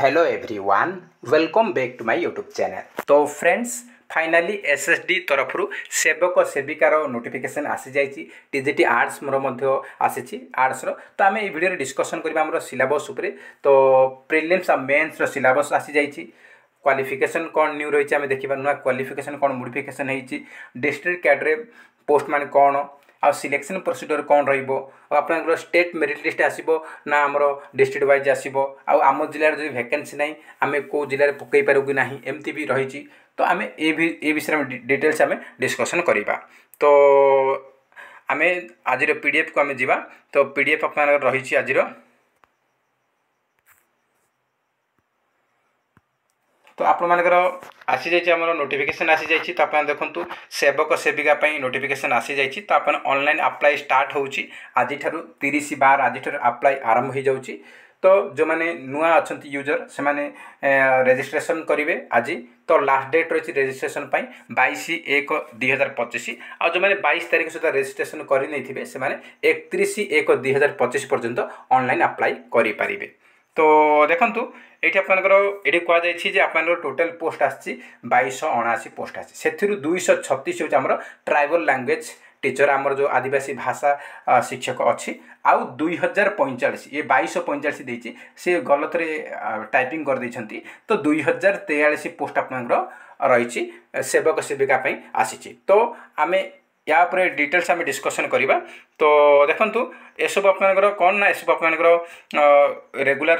Hello everyone, welcome back to my YouTube channel. तो friends, finally SSD तरफ सेवक सेविकार notification आसी जाइए। टीजीटी आर्ट्स मोर आसी आर्ट्स तो आम भिडियो डिस्कसन करवा सिलेबस उपरे। तो प्रिलिम्स और मेन्स सिलेबस आसी जाइए। क्वालिफिकेशन कौन न्यू रही है देखा, नुआ क्वालिफिकेशन कौन मोडिफिकेशन होती, डिस्ट्रिक्ट कैडरे पोस्ट मान कौन आ सिलेक्शन प्रोसीड्योर कौन रहा, स्टेट मेरिट लिस्ट आसो ना आमर डिस्ट्रिक्ट वाइज आसो, आम जिलार जो वैकेंसी ना आम कौ जिले में पकई पारू कि ना एमती भी रही। तो आम ए विषय में डिटेल्स आम डिस्कसन करवा। तो आम आज पीडीएफ को आम जा। तो पीडीएफ आप रही आज तो आप आसी जाइए आम नोटिफिकेशन आसी जाइए। तो आप देखो सेवक सेविका नोटिफिकेशन आसी जाइए। तो आप ऑनलाइन अप्लाई स्टार्ट होची आज 30/12 आज अप्लाई आरंभ हो जाऊँगी। तो जो मैंने नुआ अच्छा यूजर से मैंने रेजिस्ट्रेशन करेंगे आज। तो लास्ट डेट रही रेजिस्ट्रेशन 22/1/2025 आ जो मैंने 22 तारीख सुधा रेजिस्ट्रेशन करने से 31/1/2025 पर्यंत ऑनलाइन अप्लाई करें। तो देखो ये आपंकर टोटाल पोस्ट आसी 2279 पोस्ट आसी से 236 हूँ आम ट्राइबल लैंग्वेज टीचर आमर जो आदिवासी भाषा शिक्षक अच्छी आउ 2045 ये 2245 देती सी गलत टाइपिंग कर देती। तो 2043 पोस्ट आपंकर रही सेवक सेविका आसी। तो आम या डिटेल्स आम डिस्कसन करवा। तो देखो ये सब आपंकर कौन ना सब आपंकर रेगुलर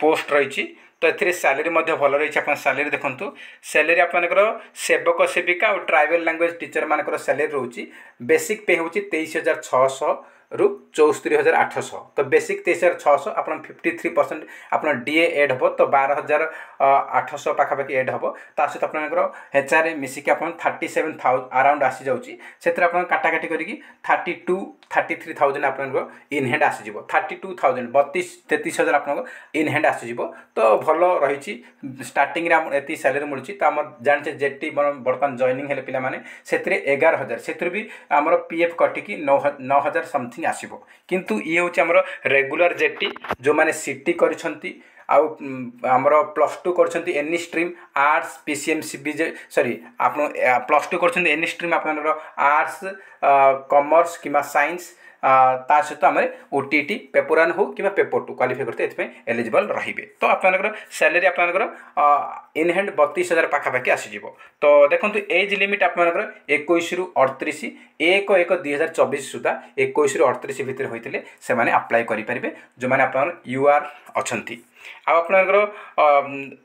पोस्ट रही। तो ये सैलरी भल रही है। सैलरी देखो सैलरी आपंकर सेवक सेविका और ट्राइबल लैंग्वेज टीचर मानकर सैलरी रोचे बेसिक पे हूँ 23,600 रु 64,800। तो बेसिक 23,600 आप 53% आप डीए एड हम। तो 12,800 पाखापाखि एड हम। ता सहित आप एचआर मिसिक आप 37,000 अराउंड आसी जाऊँगी। से काटाकाटी करके 32-33,000 आप इन हैंड आसीज। 32,000 32-33,000 आप इन हैंड आसीज। तो भल रही स्टार्टिंग ये सैलरी मिलूँ। तो आम जाने जेटी बर्तमान जॉइनिंग हेले पिला माने से 11,000 से भी आमर पीएफ कटिकी 9,000 समथिंग आसो। किंतु ये हूँ आमर रेगुलर जेटी जो मैंने सीटी करिसेंती आमर +2 कर any stream arts PCM CBJ sorry आप +2 कर एनी स्ट्रीम आप आर्ट्स कॉमर्स कि साइंस ता सहित आम ओटीटी पेपर 1 हो कि पेपर 2 क्वालिफाई करते एलिजिबल रहिबे। तो आपनकर सैलरी आपनकर इन हैंड 32,000 पाखापाखि आसीज। तो देखो एज लिमिट आपनकर 21 रु 38 1/1/2024 सुधा 21 रु 38 भितर होते से माने अप्लाई करेंगे जो मैंने आप यूआर अच्छी। आपनकर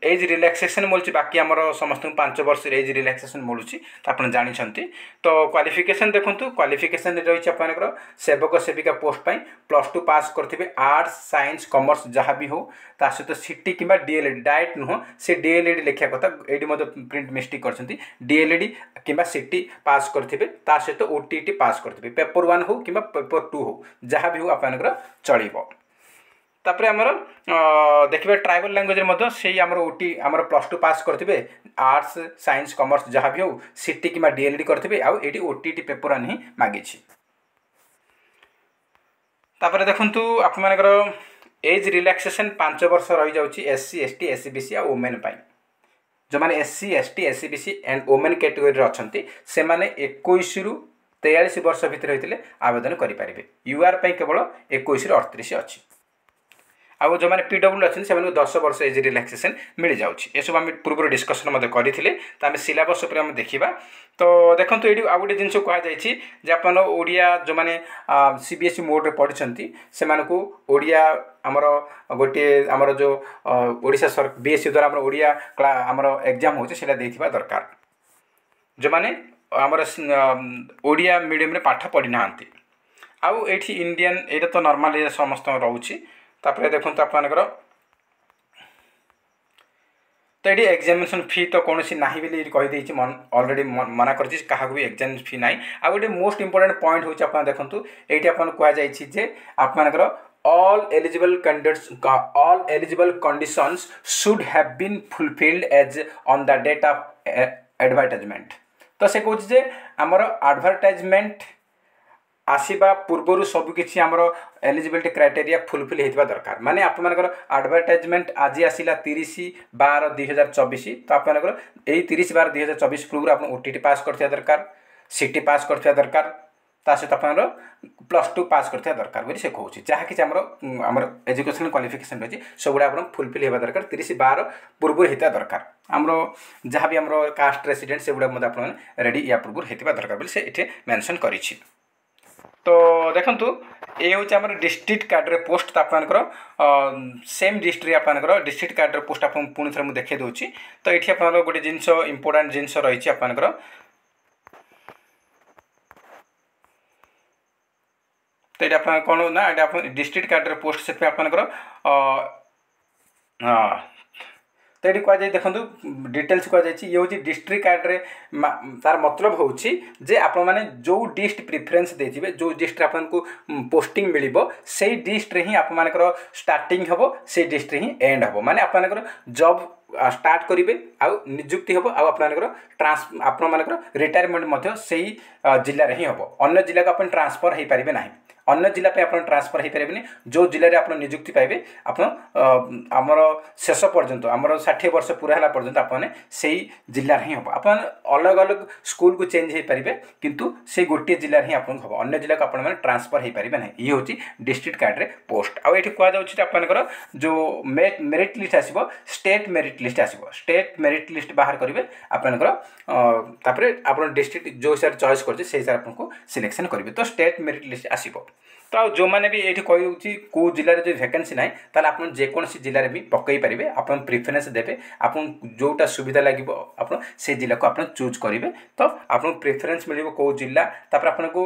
एज रिलैक्सेशन मिलूँ बाकी आमर समस्त 5 वर्ष एज रिलैक्सेशन मिलूँ। तो आप जानते। तो क्वालिफिकेशन देखो क्वालिफिकेशन रही आपनकर सेवक सेविका पोस्ट +2 पास करते आर्ट्स साइंस कॉमर्स जहाँ भी हो। ता सहित सीटी कि डीएलएडी डायरेक्ट नुह से डीएलएडी लिखा कथा ये प्रिंट मिस्टेक कर डीएलएडी कि सीटी पास करते ता सहित ओटीटी पास करते पेपर 1 हो कि पेपर 2 हो जहाँ भी हो आपनकर चलो। तापर आमर देखिए ट्राइबल लैंग्वेज से आमर ओटी आमर +2 पास करते आर्ट्स साइंस कॉमर्स जहाँ भी हो सीटी कि डीएलएडी करते आउटी ओटीटी पेपर 1 ही मागी। तापर देखु आपमनकर एज रिलैक्सेशन 5 वर्ष रही जाऊँगी एससी एसटी एससीबीसी आ वुमेन जो मैंने SC ST SCBC and women category अच्छा से 21 रु 43 वर्ष भितर होते आवेदन करेंगे। यूआर केवल 21 रु 38 अच्छी। आउ जो मैंने पीडब्ल्यू अच्छे से 10 वर्ष एज रिलैक्सेशन मिल जाऊँगी। ये सब आम पूर्व डिस्कसन करते। तो आम सिलेबस पर देखा। तो देखो ये आउ गोटे जिन कहुई आपन ओडिया जो मैंने सीबीएसई मोड पढ़ी से ओडिया आमर गोटे आमर जो ओडिशा सर बीएसई द्वारा आमर ओडिया आमर एग्जाम हो दरकार जो मैंने आमर ओडिया मीडियम रे पाठ पढ़ी ना आउ ये इंडियन ये तो नॉर्मल समस्त रोचे। तापर देखो आपनकर तो ये एग्जामिनेशन फी तो कौन ना कहीदे अलरेडी मना कर भी एग्जाम फी ना। आ गए मोस्ट इंपोर्टेंट पॉइंट हूँ आप देखो ये कहुई आपनकर all eligible conditions should have been fulfilled as on the date of advertisement। तो से कहूँ आमर एडवर्टाइजमेंट आसवा पूर्वर सबकि आमर एलिजिबिलिटी क्राइटेरिया फुलफिल होता दरकार माने आपर आडभर्टाइजमेंट आज आसला 30/12/2024 तो आपर यही 30/12/2024 पूर्व आप ओटीटी पास करथिया दरकार सीटी पास करथिया दरकार ता सहित आपर +2 पास करथिया दरकार बोली से कहूँ जहाँ कि आमर एजुकेशनल क्वालिफिकेशन रही सबुड़ा आप फुलफिल होगा दरकार 30/12 पूर्व होता दरकार आमर जहाँ भी आम कास्ट रेसिडेंट से गुड़ा आप रेडी या पूर्व होता दरकार बोली से ये मेंशन करी। तो देखंतु ये हूँ आम डिस्ट्रिक्ट कार्डर पोस्ट तो आपंकर सेम डिस्ट्रिक्ट आपंकर डिस्ट्रिक्ट कार्डर पोस्ट आप पुणी थे मुझे देखा दूसरी तो ये आप गोटे जिनस इंपोर्टाट जिनस रही आपंकर तो ये आप कौन ना ये डिस्ट्रिक्ट कार्डर पोस्ट से आपंकर तो ये कहुई देखो डिटेल्स कहुई ये हूँ डिस्ट्रिक्ट कार्ड्रे तार मतलब हूँ जे आप जो डिस्ट प्रिफरेन्स देते जो डिस्ट आपको पोस्टिंग मिल से डिस्ट्रे ही आपर स्टार्टिंग हम से डिस्ट्रे ही एंड हम माने आपर जॉब स्टार्ट करेंगे आउ निजुक्ति हम आपर आपर रिटायरमेंट से जिले में ही हम अन्य जिला को आप ट्रांसफर हो पारे ना अन्य जिला पे आप ट्रांसफर हो पारे जो जिले में आप निजुक्ति पाइबे आप आमर शेष पर्यंत आमर 60 वर्ष पूरा है पर्यंत आपने से जिले ही हम आप अलग अलग स्कूल को चेंज हो पारे किंतु से गोटे जिले ही आप हम अन्य जिला को आप ट्रांसफर हो पारे ना ये हूँ डिस्ट्रिक्ट कार्ड्रे पोस्ट आउ ये कहुच्छे आपंकर जो मेरिट लिस्ट आसो स्टेट मेरिट लिस्ट आसो स्टेट मेरिट लिस्ट बाहर करेंगे आपंकर आप डिस्ट्रिक्ट जो हिसाब से चॉइस कर हिसाब आपको सिलेक्शन करेंगे तो स्टेट मेरिट लिस्ट आसो तो आ जो मैंने भी ये कही कौ जिले जो वैकेंसी ना ताल आप जेकोसी जिले में भी पकई पारे आप प्रिफरेन्स देते आप जोटा सुविधा लगे आप से जिला को आप चूज करेंगे तो आपको प्रिफरेन्स मिल कौ जिला आपको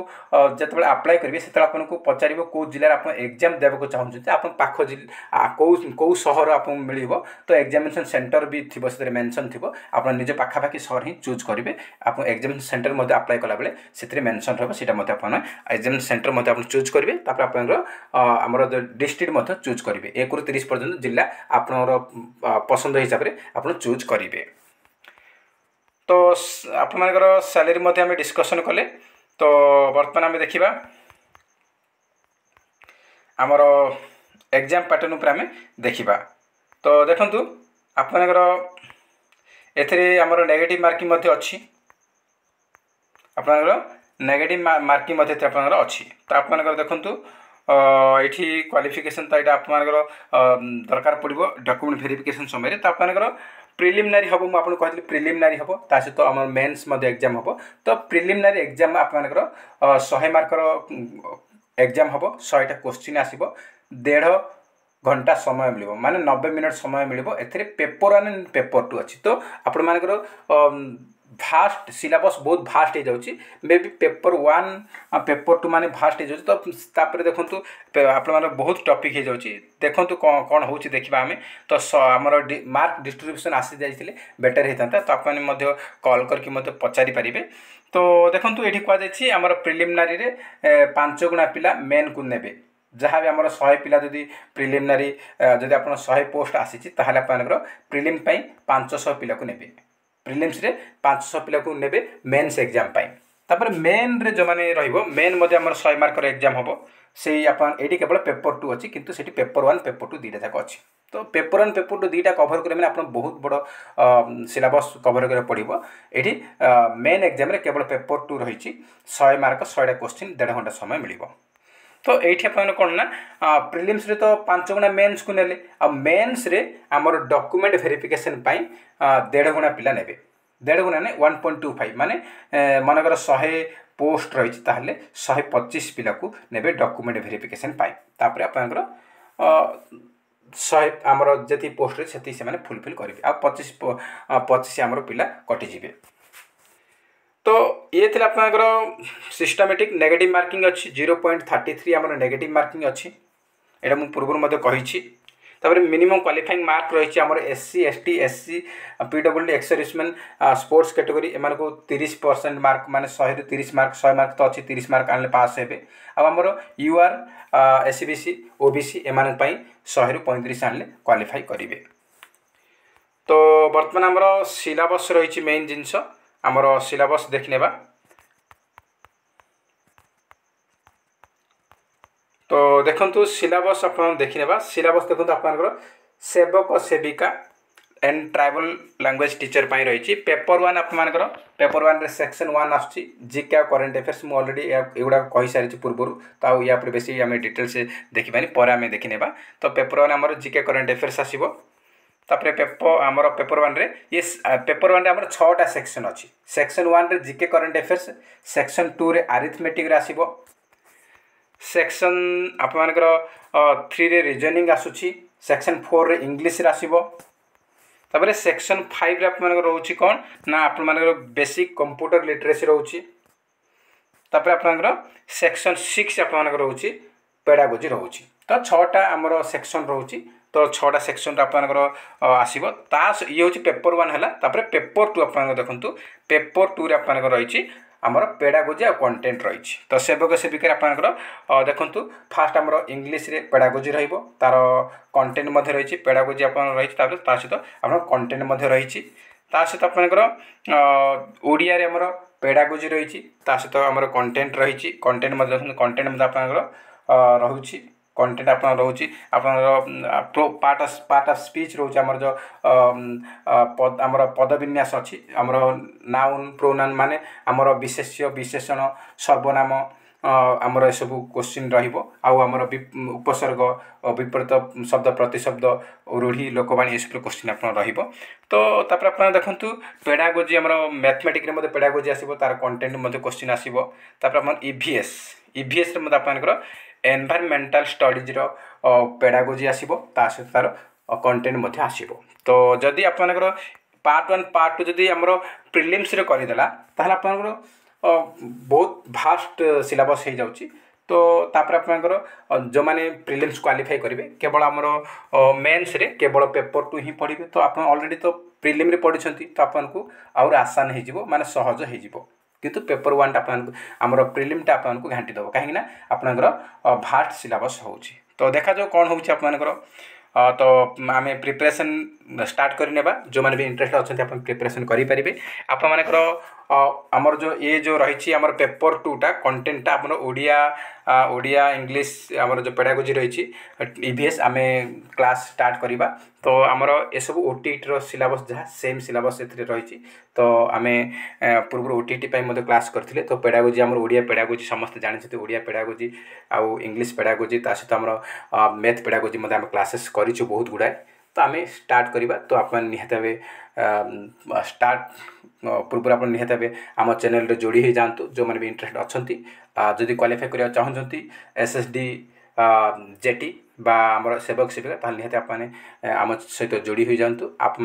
जो आप्लाय करेंगे से आपको पचार कौ जिले आप एग्जाम देवाक चाहते आप पाख जिला कौ सहर आप मिल तो एग्जामिनेशन सेंटर भी थी से मेंशन थी आप निज पाखापाखि सहर ही चूज करेंगे आप एग्जामिनेशन सेंटर आप्लाय कला बेले से मेंशन रहा एग्जामिनेशन सेंटर आप चूज करेंगे आमर डिस्ट्रिक्ट चूज करेंगे 1 ରୁ 30 पर्यंत जिला आप पसंद हिसाब से आप चूज करेंगे। तो आपर सैलरी आम डिस्कसन कले तो बर्तमान आम देखा आमर एग्जाम पैटर्न उपर आम देखा तो देखु आपर एमर नेगेटिव मार्किंग अच्छी आपर नेगेटिव मार्किंग अच्छी तो आपर देखूँ ये क्वालिफिकेशन तो यहाँ आपर दरकार पड़ो डॉक्यूमेंट वेरिफिकेशन समय तो आपर प्रिलिमिनारी हम मुझे कहती प्रिलिमिनारी हम ता सहित आम मेन्स एग्जाम हम तो प्रिलिमिनारी एग्जाम आपर 100 मार्कर एग्जाम हम 100टा क्वेश्चन आसो 1.5 घंटा समय मिल माने 90 मिनट समय मिल पेपर 1 एंड पेपर 2 अच्छी तो आपण मानकर भास्ट सिलेबस बहुत भास्ट हो जाऊँगी मे बी पेपर 1 पेपर 2 माने भास्ट हो जाऊँ तो देखो आप बहुत टॉपिक हो जाऊँगी देखो कौन हो देखा आम तो आमर मार्क डिस्ट्रीब्यूशन आसी जाइए बेटर होता तो आप कॉल करके पचारि पारे तो देखो ये कहुई आमर प्रिलिमिनारी रे 5 गुणा पिला मेन को नेबे जहाँ भी आम 100 पिला जदि प्रिलिमिनारी जदि आप 100 पोस्ट आसी आपंकर प्रिलिम 500 पिला को नेबे प्रिलिम्स रे 500 पिला को नेबे मेन्स एग्जाम तापर मेन रे जो माने रहिबो मेन मध्ये हमर 100 मार्कर एग्जाम हबो से अपन एडी केवल पेपर 2 अछि किंतु सेठी पेपर 1 पेपर 2 दीटा जाक अछि तो पेपर 1 पेपर 2 दीटा कवर करे माने अपन बहुत बड़ सिलेबस कवर करे पड़िबो एठी मेन एग्जाम रे केवल पेपर 2 रहिछि 100 मार्क 100टा क्वेश्चन 1.5 घंटा समय मिलिबो तो ये कौन ना प्रिलिम्स रे तो 5 गुणा मेन्स को नेले आ मेन्स रे आमर डॉक्यूमेंट वेरिफिकेशन 1.5 गुणा पिला नेबे 1.5 गुणा ने 1.25 माने मनकर 100 पोस्ट रही 125 पिला को नेबे डॉक्यूमेंट वेरिफिकेशन तापर आपनकर 100 आमर जति पोस्ट रही से फुलफिल करेंगे आ 25 आमर पिला कटिजे तो ये थे आपंकर सिस्टमेटिक नेगेटिव मार्किंग अच्छी 0.33 आम नेगेटिव मार्किंग अच्छी यहाँ मुझे पूर्व कही मिनिमम क्वालिफाइंग मार्क रही आम SC ST SC PWD ex serviceman sports category M को 30% मार्क माने 100 ରୁ 30 मार्क 100 मार्क तो अच्छी 30 मार्क आने पास हे आमर UR SC BC OBC M 100 ରୁ 35 आने क्वालिफाई करेंगे तो बर्तमान आमर सिलेबस रही मेन जिनस आमर सिलेबस देखने तो देखो सिलेबस आप देखने सिलेबस देखो आप सेवक सेविका एंड ट्राइबल लैंग्वेज टीचर पाई रही पेपर वन आपर पेपर वन सेक्शन वन आसूँ जिके करेन्ट अफेयर्स मुझे अलरेडी एगुड़ा कही सारी पूर्व तो या बेसी आम डिटेल्स देखिपानी पर आम देखने तो पेपर वन आम जिके करेन्ट अफेयर्स आसो तापर पेपर वन रे ये पेपर वन आम 6टा सेक्शन अच्छी सेक्शन वन रे जिके करेन्ट अफेयर्स सेक्शन टू रे आरिथमेटिक आसो सेक्शन आपर 3 रे रीजनिंग आसूची सेक्शन 4 रे इंग्लिश आसो तापर सेक्शन 5 आप रोचे कौन ना आप बेसिक कंप्यूटर लिटरेसी रोचे तापर आप सेक्शन 6 आप रोचे पेडागोजी रोचे तो 6टा आमर सेक्शन रोचे तो 6टा सेक्शन आपर आसो ये हूँ पेपर वन है तापर पेपर टू आप देखूँ पेपर टू रे आप रही आमर पेडागोजी आ कंटेंट रही तो सेवक सेविका आप देखूँ फास्ट आमर इंग्लीश रे पेडागोजी तार कंटेंट रही पेडागोजी आप रही सहित आप कंटेंट रही सहित आप ओडिया रे आमर पेडागोजी रही सहित आमर कंटेंट रही कंटेंट देखो कंटेंट आप रोचे कंटेंट आप रोचे आप पार्ट ऑफ स्पीच रोचे आमर जो आमर पदविन्यास अच्छी आमर नाउन प्रोनाउन माने आमर विशेष्य विशेषण सर्वनाम आमर ए सब क्वेश्चन रमर उपसर्ग विपरीत शब्द प्रतिशब्द रूढ़ी लोकवाणी ये सब क्वेश्चन आप तो तापर आप देखूँ पेडागोजी आमर मैथमेटिक्स रे पेडागोजी आसो तार कंटेंट क्वेश्चन आसो तापर ईवीएस ईवीएस आप एनवायरमेंटल स्टडीज पेडागोजी आसो सहित तार कंटेंट आसो तो जदि आपर पार्ट वन पार्ट टू जदि आमर प्रिलिम्स रे करदेला ताहले आपर बहुत भास्ट सिलेबस हो जाउची तो तापर आपर जो माने प्रिलिम्स क्वालिफाई करेंगे केवल आमर मेन्स रे केवल पेपर टू ही पढ़े तो आप ऑलरेडी तो प्रिलिम रे पढ़ी तो आपको आउर आसान हो माने सहज हो किंतु पेपर वन आमर प्रिलिमटा आपको घाटी देव कहीं आपंकर भास्ट सिलेबस हो तो देखा जो कौन होकर तो आम प्रिपरेशन स्टार्ट करने जो मैंने भी इंटरेस्ट अच्छा आप प्रिपरेशन करेंगे आपर आमर जो ये जो रही आमर पेपर टूटा कंटेंटा आम ओडिया इंग्लीश आमर जो पेडागोजी रही ईवीएस आम क्लास स्टार्ट करवा तो आमर ये सब ओटीटी सिलेबस जहाँ सेम सिलेबस रही तो आम पूर्व ओटीटी क्लास करते तो पेडागोजी आमर ओडिया पेडागोजी समस्त जानते ओडिया पेडागोजी आउ इंग्लीश पेडागोजी सहित आमर मैथ पेडागोजी आम क्लासेस करूँ बहुत गुड़ाए तो आम स्टार्ट करवा तो आप निहत स्टार्ट पूर्व आप निहत आम चैनल रे जोड़ी हो जातु जो मैंने भी इंटरेस्ट अच्छा जदि क्वालिफाई करने चाहते एसएसडी जेटी बा आमर सेवक सेविका निहत आम सहित जोड़ी हो जातु आप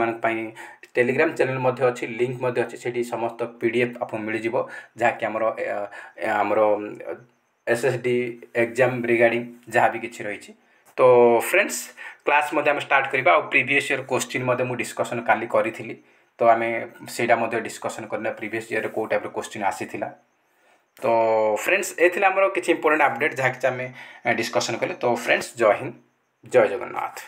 टेलीग्राम चैनल अच्छी लिंक अच्छी से समस्त पीडीएफ आपको मिल जाव जहाँकि आमर एसएसडी एग्जाम रिगार्डिंग जहाँ भी किसी रही तो फ्रेंड्स क्लास आम स्टार्ट करवा प्रीवियस ईयर क्वेश्चन मुझे डिस्कसन काली करी तो आम से डिस्कसन करना प्रीवियस ईयर कौ टाइप क्वेश्चन आसी तो फ्रेंड्स ये आमर किसी इंपोर्टेंट अपडेट जहाँ कि आम डिस्कसन कले तो फ्रेंड्स जय हिंद जय जगन्नाथ।